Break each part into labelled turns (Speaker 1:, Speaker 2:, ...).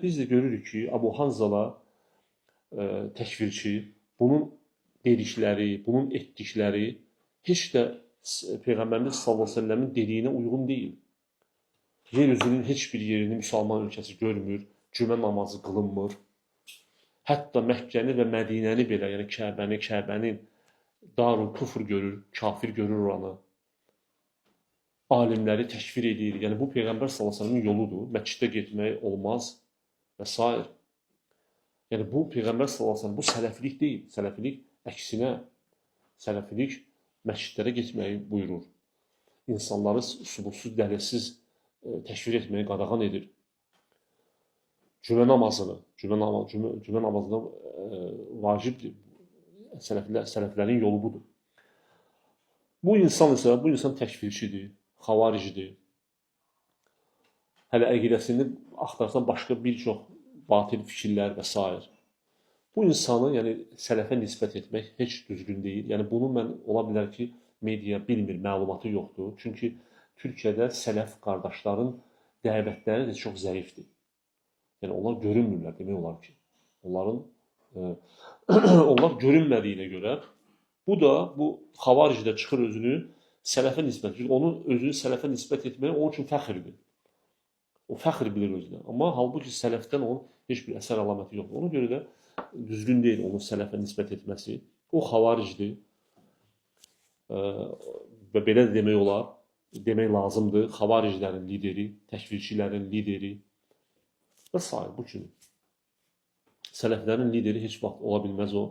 Speaker 1: Biz də görürük ki, Abu Hanzala təkfirçi, bunun dedikləri, bunun etdikləri heç də Peyğəmbərimiz sallallahu əleyhi və səlləmin dediyinə uyğun deyil. Yer üzünün heç bir yerini müsəlman ölkəsi görmür, cümə namazı qılınmır. Hətta Məkkəni və Mədinəni belə, yəni Kəbənin darul küfr görür, kafir görür oranı. Alimləri təkfir edir. Yəni bu Peyğəmbər sallallahu əleyhi və səlləmin yoludur. Məscidə getmək olmaz və s. Yəni bu Peyğəmbər sallallahu əleyhi və səlləm bu sələfilik deyil. Sələfilik əksinə, sələfilik məscidlərə getməyi buyurur. İnsanları subutsuz, dəlilsiz təkfir etməyi qadağan edir. Cümə namazını vacibdir. Sələflərin yolu budur. Bu insan təkfirçidir, xavaricidir. Hələ əqidəsini axtarsan başqa bir çox batil fikirlər və s. Bu insanı, yəni sələfə nisbət etmək heç düzgün deyil. Yəni bunu mən ola bilər ki, media bilmir, məlumatı yoxdur. Çünki Türkiyədə sələf qardaşların dəvətləri də çox zəifdir. Yəni onlar görünmürlər demək olar ki. Onlar görünmədiyinə görə bu xavaricdə çıxır özünü sələfə nisbət. Çünki onun özünü sələfə nisbət etməyi onun üçün fəxrdir. O fəxr bilir özünə. Amma halbuki sələfdən onun heç bir əsər əlaməti yoxdur. Ona görə də düzgün deyil onun sələfə nisbət etməsi. O xavaricdir. Və belə də demək olar, demək lazımdır. Xavariclərin lideri, təkfirçilərin lideri və s. bu kimi. Sələflərin lideri heç vaxt ola bilməz o.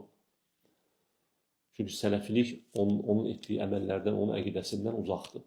Speaker 1: Çünki sələfilik onun etdiyi əməllərdən, onun əqidəsindən uzaqdır.